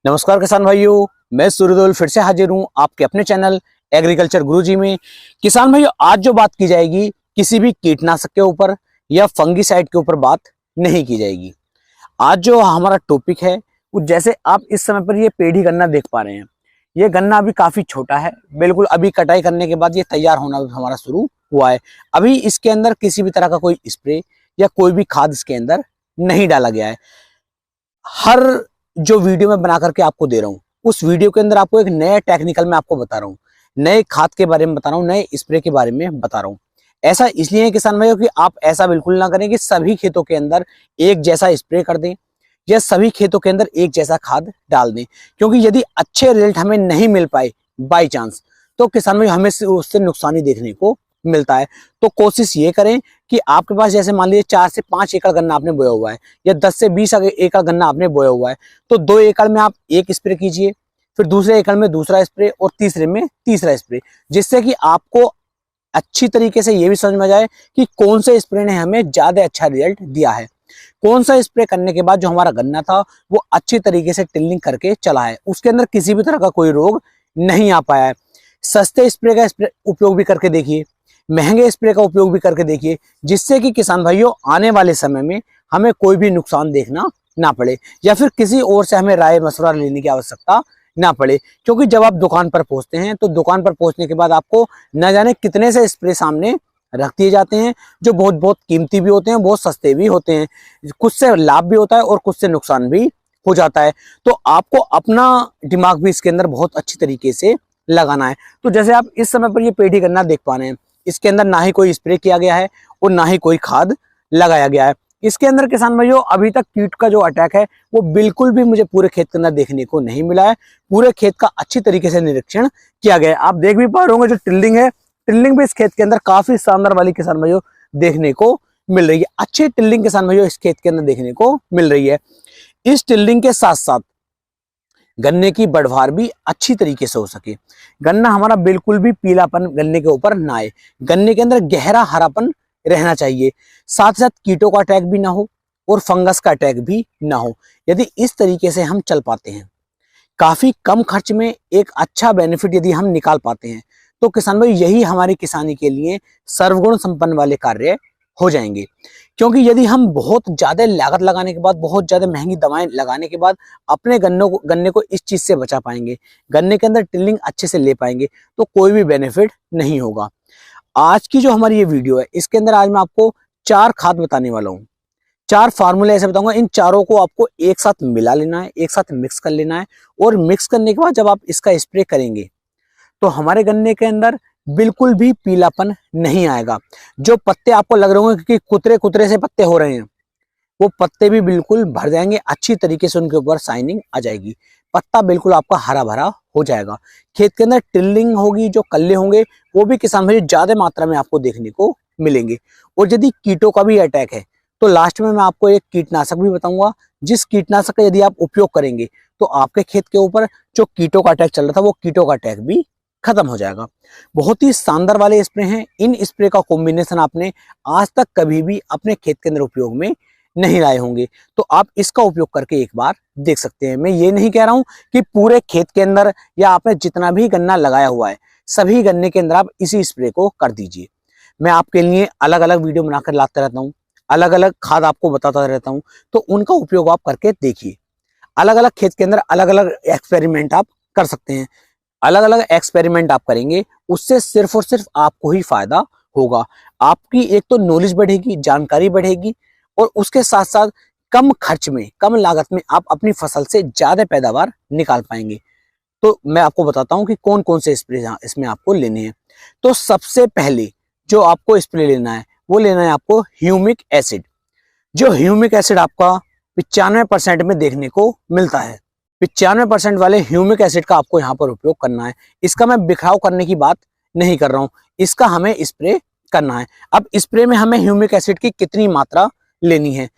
नमस्कार किसान भाइयों, मैं सूर्यदोल फिर से हाजिर हूं आपके अपने चैनल एग्रीकल्चर गुरुजी में। किसान भाइयों, आज जो बात की जाएगी किसी भी कीटनाशक के ऊपर या फंगीसाइड के ऊपर बात नहीं की जाएगी। आज जो हमारा टॉपिक है वो, जैसे आप इस समय पर ये पेड़ी गन्ना देख पा रहे हैं, ये गन्ना अभी काफी छोटा है, बिल्कुल अभी कटाई करने के बाद ये तैयार होना हमारा शुरू हुआ है। अभी इसके अंदर किसी भी तरह का कोई स्प्रे या कोई भी खाद इसके अंदर नहीं डाला गया है। हर जो वीडियो मैं बना करके आपको दे रहा हूँ, उस वीडियो के अंदर आपको एक नया टेक्निकल मैं आपको बता रहा हूँ, नए खाद के बारे में बता रहा हूँ, नए स्प्रे के बारे में बता रहा हूँ। ऐसा इसलिए है किसान भाइयों कि आप ऐसा बिल्कुल ना करें कि सभी खेतों के अंदर एक जैसा स्प्रे कर दें या सभी खेतों के अंदर एक जैसा खाद डाल दें, क्योंकि यदि अच्छे रिजल्ट हमें नहीं मिल पाए बाई चांस, तो किसान भाई हमें उससे नुकसान ही देखने को मिलता है। तो कोशिश ये करें कि आपके पास जैसे मान लीजिए 4 से 5 एकड़ गन्ना आपने बोया हुआ है या 10 से 20 एकड़ गन्ना आपने बोया हुआ है, तो 2 एकड़ में आप एक स्प्रे कीजिए, फिर दूसरे एकड़ में दूसरा स्प्रे और तीसरे में तीसरा स्प्रे, जिससे कि आपको अच्छी तरीके से ये भी समझ में जाए कि कौन से स्प्रे ने हमें ज्यादा अच्छा रिजल्ट दिया है, कौन सा स्प्रे करने के बाद जो हमारा गन्ना था वो अच्छी तरीके से टिल्लिंग करके चला है, उसके अंदर किसी भी तरह का कोई रोग नहीं आ पाया है। सस्ते स्प्रे का उपयोग भी करके देखिए, महंगे स्प्रे का उपयोग भी करके देखिए, जिससे कि किसान भाइयों आने वाले समय में हमें कोई भी नुकसान देखना ना पड़े या फिर किसी और से हमें राय मशवरा लेने की आवश्यकता ना पड़े। क्योंकि जब आप दुकान पर पहुंचते हैं तो दुकान पर पहुंचने के बाद आपको न जाने कितने से स्प्रे सामने रख दिए जाते हैं, जो बहुत बहुत कीमती भी होते हैं, बहुत सस्ते भी होते हैं, कुछ से लाभ भी होता है और कुछ से नुकसान भी हो जाता है। तो आपको अपना दिमाग भी इसके अंदर बहुत अच्छी तरीके से लगाना है। तो जैसे आप इस समय पर ये पेड़ी गन्ना देख पा रहे हैं, इसके अंदर ना ही कोई स्प्रे किया गया है और ना ही कोई खाद लगाया गया है। इसके अंदर किसान भाइयों अभी तक कीट का जो अटैक है वो बिल्कुल भी मुझे पूरे खेत के अंदर देखने को नहीं मिला है। पूरे खेत का अच्छी तरीके से निरीक्षण किया गया है। आप देख भी पा रहे होंगे जो टिल्लिंग है, टिल्लिंग भी इस खेत के अंदर काफी शानदार वाली किसान भाइयों देखने को मिल रही है। अच्छी टिल्लिंग किसान भाइयों इस खेत के अंदर देखने को मिल रही है। इस टिल्लिंग के साथ साथ गन्ने की बढ़वार भी अच्छी तरीके से हो सके, गन्ना हमारा बिल्कुल भी पीलापन गन्ने के ऊपर ना आए, गन्ने के अंदर गहरा हरापन रहना चाहिए, साथ साथ कीटों का अटैक भी ना हो और फंगस का अटैक भी ना हो। यदि इस तरीके से हम चल पाते हैं, काफी कम खर्च में एक अच्छा बेनिफिट यदि हम निकाल पाते हैं, तो किसान भाई यही हमारी किसानी के लिए सर्वगुण संपन्न वाले कार्य हो जाएंगे। क्योंकि यदि हम बहुत ज्यादा लागत लगाने के बाद, बहुत ज्यादा महंगी दवाएं लगाने के बाद अपने गन्ने को इस चीज से बचा पाएंगे, गन्ने के अंदर टिल्लिंग अच्छे से ले पाएंगे, तो कोई भी बेनिफिट नहीं होगा। आज की जो हमारी ये वीडियो है, इसके अंदर आज मैं आपको 4 खाद बताने वाला हूँ, 4 फार्मूले ऐसे बताऊंगा। इन चारों को आपको एक साथ मिला लेना है, एक साथ मिक्स कर लेना है, और मिक्स करने के बाद जब आप इसका स्प्रे करेंगे तो हमारे गन्ने के अंदर बिल्कुल भी पीलापन नहीं आएगा। जो पत्ते आपको लग रहे होंगे कि कुतरे कुतरे से पत्ते हो रहे हैं, वो पत्ते भी बिल्कुल भर जाएंगे, अच्छी तरीके से उनके ऊपर शाइनिंग आ जाएगी, पत्ता बिल्कुल आपका हरा भरा हो जाएगा। खेत के अंदर टिल्लिंग होगी, जो कल्ले होंगे वो भी किसान भाई ज्यादा मात्रा में आपको देखने को मिलेंगे। और यदि कीटों का भी अटैक है तो लास्ट में मैं आपको एक कीटनाशक भी बताऊंगा, जिस कीटनाशक का यदि आप उपयोग करेंगे तो आपके खेत के ऊपर जो कीटों का अटैक चल रहा था वो कीटों का अटैक भी खत्म हो जाएगा। बहुत ही शानदार वाले स्प्रे हैं। इन स्प्रे का कॉम्बिनेशन आपने आज तक कभी भी अपने खेत के अंदर उपयोग में नहीं लाए होंगे, तो आप इसका उपयोग करके एक बार देख सकते हैं। मैं ये नहीं कह रहा हूं कि पूरे खेत के अंदर या आपने जितना भी गन्ना लगाया हुआ है सभी गन्ने के अंदर आप इसी स्प्रे को कर दीजिए। मैं आपके लिए अलग अलग वीडियो बनाकर लाता रहता हूँ, अलग अलग खाद आपको बताता रहता हूँ, तो उनका उपयोग आप करके देखिए। अलग अलग खेत के अंदर अलग अलग एक्सपेरिमेंट आप कर सकते हैं। अलग अलग एक्सपेरिमेंट आप करेंगे, उससे सिर्फ और सिर्फ आपको ही फायदा होगा। आपकी एक तो नॉलेज बढ़ेगी, जानकारी बढ़ेगी, और उसके साथ साथ कम खर्च में, कम लागत में आप अपनी फसल से ज्यादा पैदावार निकाल पाएंगे। तो मैं आपको बताता हूं कि कौन कौन से स्प्रे इसमें आपको लेने हैं। तो सबसे पहले जो आपको स्प्रे लेना है वो लेना है आपको ह्यूमिक एसिड। जो ह्यूमिक एसिड आपका 95% में देखने को मिलता है। 95% वाले ह्यूमिक एसिड का आपको यहाँ पर उपयोग करना है। इसका मैं बिखराव करने की बात नहीं कर रहा हूँ, इसका हमें स्प्रे करना है। अब स्प्रे में हमें ह्यूमिक एसिड की कितनी मात्रा लेनी है,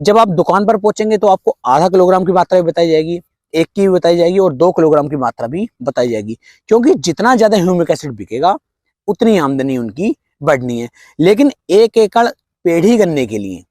जब आप दुकान पर पहुंचेंगे तो आपको आधा किलोग्राम की मात्रा भी बताई जाएगी, 1 की भी बताई जाएगी और 2 किलोग्राम की मात्रा भी बताई जाएगी। क्योंकि जितना ज्यादा ह्यूमिक एसिड बिकेगा उतनी आमदनी उनकी बढ़नी है। लेकिन 1 एकड़ पेड़ी गन्ने के लिए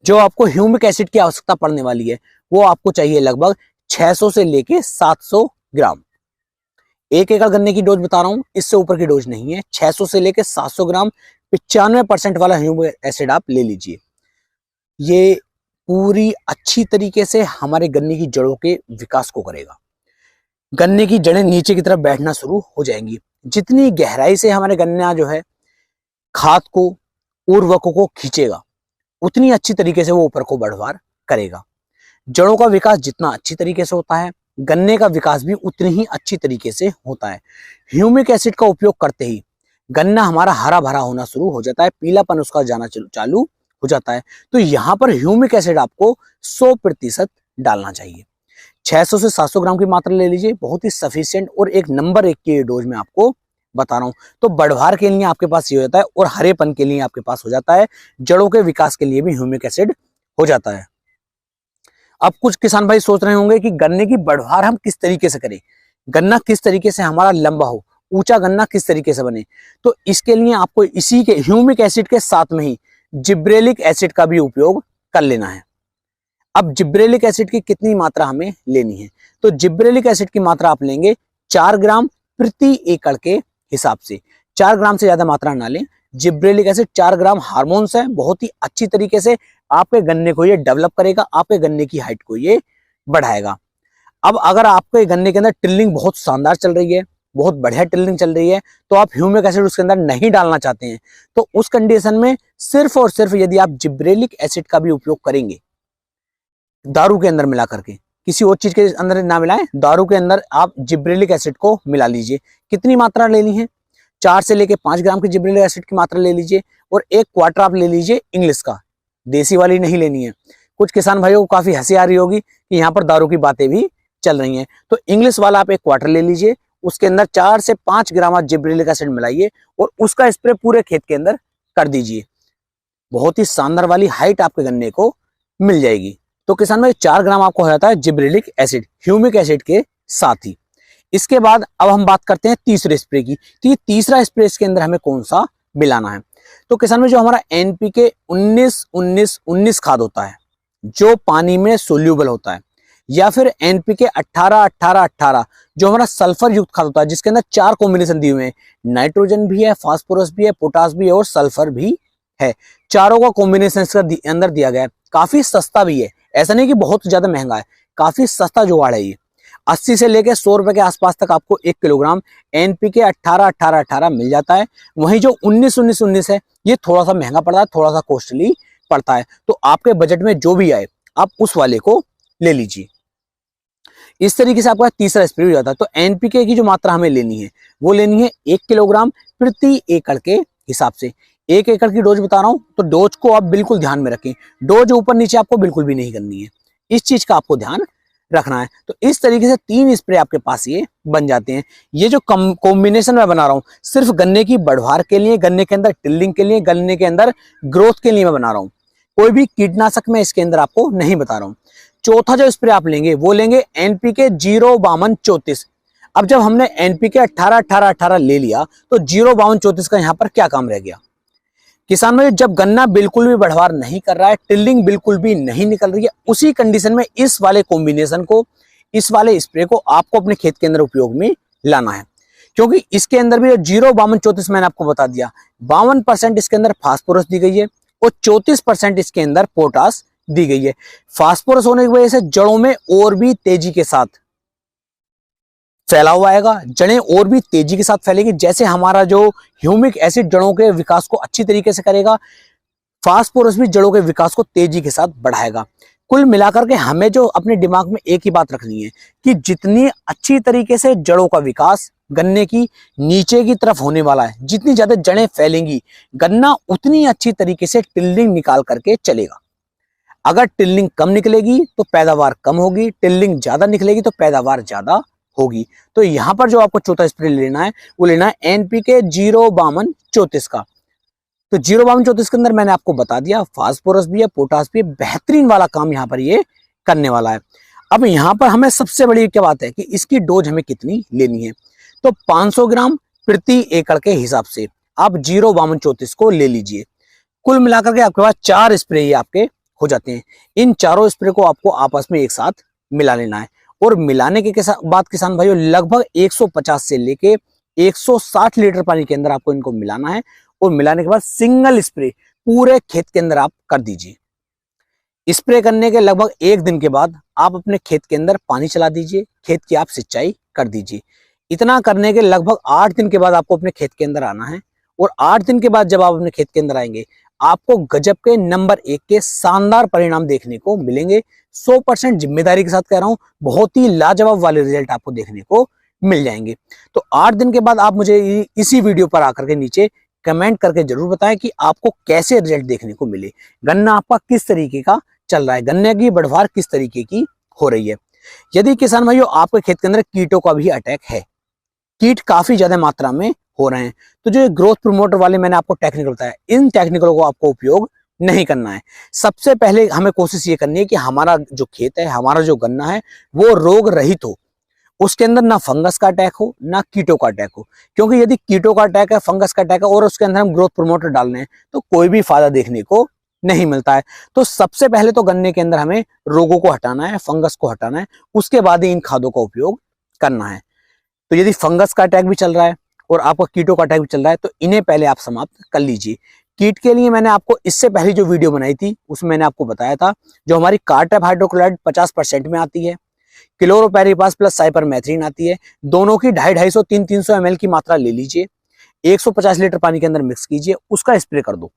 जो आपको ह्यूमिक एसिड की आवश्यकता पड़ने वाली है वो आपको चाहिए लगभग 600 से लेके 700 ग्राम। 1 एकड़ गन्ने की डोज बता रहा हूं, इससे ऊपर की डोज नहीं है। 600 से लेके 700 ग्राम 95% वाला ह्यूमिक एसिड आप ले लीजिए। ये पूरी अच्छी तरीके से हमारे गन्ने की जड़ों के विकास को करेगा। गन्ने की जड़ें नीचे की तरफ बैठना शुरू हो जाएंगी। जितनी गहराई से हमारे गन्ना जो है खाद को, उर्वरकों को खींचेगा, उतनी अच्छी तरीके से वो ऊपर को बढ़वार करेगा। जड़ों का विकास जितना अच्छी तरीके से होता है, गन्ने का विकास भी उतनी ही अच्छी तरीके से होता है। ह्यूमिक एसिड का उपयोग करते ही गन्ना हमारा हरा भरा होना शुरू हो जाता है, पीलापन उसका जाना चालू हो जाता है। तो यहाँ पर ह्यूमिक एसिड आपको 100% डालना चाहिए। 600 से 700 ग्राम की मात्रा ले लीजिए, बहुत ही सफिशिएंट और एक नंबर 1 की डोज में आपको बता रहा हूं। तो बढ़वार के लिए आपके पास ये हो जाता है और हरेपन के लिए आपके पास हो जाता है, जड़ों के विकास के लिए भी ह्यूमिक एसिड हो जाता है। अब कुछ किसान भाई सोच रहे होंगे कि गन्ने की बढ़वार हम किस तरीके से करें, गन्ना किस तरीके से हमारा लंबा हो, ऊंचा गन्ना किस तरीके से बने। तो इसके लिए आपको इसी के ह्यूमिक एसिड के साथ में ही जिब्रेलिक एसिड का भी उपयोग कर लेना है। अब जिब्रेलिक एसिड की कितनी मात्रा हमें लेनी है, तो जिब्रेलिक एसिड की मात्रा आप लेंगे 4 ग्राम प्रति एकड़ के हिसाब से। 4 ग्राम से ज्यादा मात्रा ना लें। जिब्रेलिक एसिड 4 ग्राम हार्मोन्स है, बहुत ही अच्छी तरीके से आपके गन्ने को ये डेवलप करेगा, आपके गन्ने की हाइट को ये बढ़ाएगा। अब अगर आपके गन्ने के अंदर टिल्लिंग बहुत शानदार चल रही है, बहुत बढ़िया टिल्लिंग चल रही है, तो आप ह्यूमिक एसिड उसके अंदर नहीं डालना चाहते हैं, तो उस कंडीशन में सिर्फ और सिर्फ यदि आप जिब्रेलिक एसिड का भी उपयोग करेंगे, दारू के अंदर मिला करके, किसी और चीज के अंदर ना मिलाएं, दारू के अंदर आप जिब्रेलिक एसिड को मिला लीजिए। कितनी मात्रा लेनी है, 4 से लेके 5 ग्राम की जिब्रेलिक एसिड की मात्रा ले लीजिए और 1 क्वार्टर आप ले लीजिए इंग्लिश का, देसी वाली नहीं लेनी है। कुछ किसान भाइयों को काफी हंसी आ रही होगी कि यहाँ पर दारू की बातें भी चल रही हैं, तो इंग्लिश वाला आप 1 क्वार्टर ले लीजिए, उसके अंदर 4 से 5 ग्राम आप जिब्रेलिक एसिड मिलाइए और उसका स्प्रे पूरे खेत के अंदर कर दीजिए। बहुत ही शानदार वाली हाइट आपके गन्ने को मिल जाएगी। तो किसान भाई 4 ग्राम आपको हो जाता है जिब्रेलिक एसिड ह्यूमिक एसिड के साथ ही। इसके बाद अब हम बात करते हैं तीसरे स्प्रे की, कि तीसरा स्प्रे इसके अंदर हमें कौन सा मिलाना है। तो किसान भाई जो हमारा एनपीके 19-19-19 खाद होता है, जो पानी में सोल्यूबल होता है, या फिर एनपीके 18-18-18 जो हमारा सल्फर युक्त खाद होता है, जिसके अंदर 4 कॉम्बिनेशन दिए हुए हैं, नाइट्रोजन भी है, फास्फोरस भी है, पोटास भी है और सल्फर भी है। चारों का कॉम्बिनेशन इसका अंदर दिया गया है। काफी सस्ता भी है, ऐसा नहीं कि बहुत ज्यादा महंगा है, काफी सस्ता जुगाड़ है ये। 80 से लेकर 100 रुपए के आसपास तक आपको 1 किलोग्राम एनपीके 18-18-18 मिल जाता है। वहीं जो 19-19-19 है, ये थोड़ा सा महंगा पड़ता है, थोड़ा सा कॉस्टली पड़ता है। तो आपके बजट में जो भी आए आप उस वाले को ले लीजिए। इस तरीके से आपका तीसरा स्प्रे हो जाता है। तो एनपीके की जो मात्रा हमें लेनी है वो लेनी है 1 किलोग्राम प्रति एकड़ के हिसाब से। 1 एकड़ की डोज बता रहा हूं, तो डोज को आप बिल्कुल ध्यान में रखें। डोज ऊपर नीचे आपको बिल्कुल भी नहीं करनी है, इस चीज का आपको ध्यान रखना है। तो इस तरीके से 3 स्प्रे आपके पास ये बन जाते हैं। ये जो कॉम्बिनेशन मैं बना रहा हूँ सिर्फ गन्ने की बढ़वार के लिए, गन्ने के अंदर टिल्लिंग के लिए, गन्ने के अंदर ग्रोथ के लिए मैं बना रहा हूँ। कोई भी कीटनाशक मैं इसके अंदर आपको नहीं बता रहा हूँ। चौथा जो स्प्रे आप लेंगे वो लेंगे एनपीके 052-34। अब जब हमने एनपीके 18-18-18 ले लिया तो 052-34 का यहाँ पर क्या काम रह गया। किसान भाई जब गन्ना बिल्कुल भी बढ़वार नहीं कर रहा है, टिल्लिंग बिल्कुल भी नहीं निकल रही है, उसी कंडीशन में इस वाले कॉम्बिनेशन को, इस वाले स्प्रे को आपको अपने खेत के अंदर उपयोग में लाना है। क्योंकि इसके अंदर भी 052-34 मैंने आपको बता दिया, 52% इसके अंदर फास्फोरस दी गई है और 34% इसके अंदर पोटास दी गई है। फास्फोरस होने की वजह से जड़ों में और भी तेजी के साथ फैला हुआ आएगा, जड़ें और भी तेजी के साथ फैलेंगी। जैसे हमारा जो ह्यूमिक एसिड जड़ों के विकास को अच्छी तरीके से करेगा, फास्फोरस भी जड़ों के विकास को तेजी के साथ बढ़ाएगा। कुल मिलाकर के हमें जो अपने दिमाग में एक ही बात रखनी है कि जितनी अच्छी तरीके से जड़ों का विकास गन्ने की नीचे की तरफ होने वाला है, जितनी ज्यादा जड़ें फैलेंगी, गन्ना उतनी अच्छी तरीके से टिल्लिंग निकाल करके चलेगा। अगर टिल्लिंग कम निकलेगी तो पैदावार कम होगी, टिल्लिंग ज्यादा निकलेगी तो पैदावार ज्यादा होगी। तो यहां पर जो आपको चौथा स्प्रे लेना है वो लेना है एनपीके 052-34 का। तो 052-34 के अंदर मैंने आपको बता दिया फास्फोरस भी है, पोटास भी है, बेहतरीन वाला काम यहाँ पर ये करने वाला है। अब यहाँ पर हमें सबसे बड़ी क्या बात है कि इसकी डोज हमें कितनी लेनी है। तो 500 ग्राम प्रति एकड़ के हिसाब से आप 052-34 को ले लीजिए। कुल मिलाकर के आपके पास 4 स्प्रे ये आपके हो जाते हैं। इन चारों स्प्रे को आपको आपस में एक साथ मिला लेना है और मिलाने के बाद किसान भाइयों लगभग 150 से लेके 160 लीटर पानी के अंदर आपको इनको मिलाना है। और मिलाने के बाद सिंगल स्प्रे पूरे खेत के अंदर आप कर दीजिए। स्प्रे करने के लगभग 1 दिन के बाद आप अपने खेत के अंदर पानी चला दीजिए, खेत की आप सिंचाई कर दीजिए। इतना करने के लगभग 8 दिन के बाद आपको अपने खेत के अंदर आना है। और 8 दिन के बाद जब आप अपने खेत के अंदर आएंगे, आपको गजब के नंबर 1 के शानदार परिणाम देखने को मिलेंगे। 100% जिम्मेदारी के साथ कह रहा हूं, बहुत ही लाजवाब वाले रिजल्ट आपको देखने को मिल जाएंगे। तो 8 दिन के बाद आप मुझे इसी वीडियो पर आकर के नीचे कमेंट करके जरूर बताएं कि आपको कैसे रिजल्ट देखने को मिले, गन्ना आपका किस तरीके का चल रहा है, गन्ने की बढ़वार किस तरीके की हो रही है। यदि किसान भाइयों आपके खेत के अंदर कीटों का भी अटैक है, कीट काफी ज्यादा मात्रा में हो रहे हैं, तो जो ग्रोथ प्रमोटर वाले मैंने आपको टेक्निकल बताया, इन टेक्निकलों को आपको उपयोग नहीं करना है। सबसे पहले हमें कोशिश ये करनी है कि हमारा जो खेत है, हमारा जो गन्ना है, वो रोग रहित हो, उसके अंदर ना फंगस का अटैक हो ना कीटों का अटैक हो। क्योंकि यदि कीटों का अटैक है, फंगस का अटैक है और उसके अंदर हम ग्रोथ प्रमोटर डालने हैं, तो कोई भी फायदा देखने को नहीं मिलता है। तो सबसे पहले तो गन्ने के अंदर हमें रोगों को हटाना है, फंगस को हटाना है, उसके बाद ही इन खादों का उपयोग करना है। तो यदि फंगस का अटैक भी चल रहा है और आपका कीटों का अटैक भी चल रहा है, तो इन्हें पहले आप समाप्त कर लीजिए। कीट के लिए मैंने आपको इससे पहले जो वीडियो बनाई थी उसमें मैंने आपको बताया था, जो हमारी कार्टप हाइड्रोक्लोराइड 50% में आती है, क्लोरोपेरिपास प्लस साइपरमेथ्रिन आती है, दोनों की 250-250 300 ml की मात्रा ले लीजिए, 150 लीटर पानी के अंदर मिक्स कीजिए, उसका स्प्रे कर दो।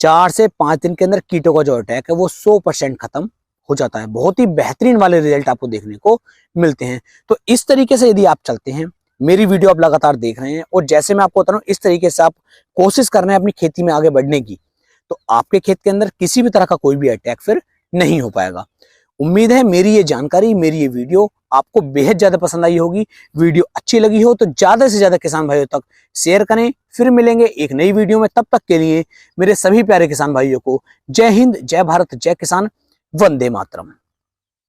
4 से 5 दिन के अंदर कीटों का जो अटैक है वो 100% खत्म हो जाता है। बहुत ही बेहतरीन वाले रिजल्ट आपको देखने को मिलते हैं। तो इस तरीके से यदि आप चलते हैं, मेरी वीडियो आप लगातार देख रहे हैं और जैसे मैं आपको बता रहा हूं इस तरीके से आप कोशिश कर रहे हैं अपनी खेती में आगे बढ़ने की, तो आपके खेत के अंदर किसी भी तरह का कोई भी अटैक फिर नहीं हो पाएगा। उम्मीद है मेरी ये जानकारी, मेरी ये वीडियो आपको बेहद ज्यादा पसंद आई होगी। वीडियो अच्छी लगी हो तो ज्यादा से ज्यादा किसान भाइयों तक शेयर करें। फिर मिलेंगे एक नई वीडियो में, तब तक के लिए मेरे सभी प्यारे किसान भाइयों को जय हिंद, जय भारत, जय किसान, वंदे मातरम।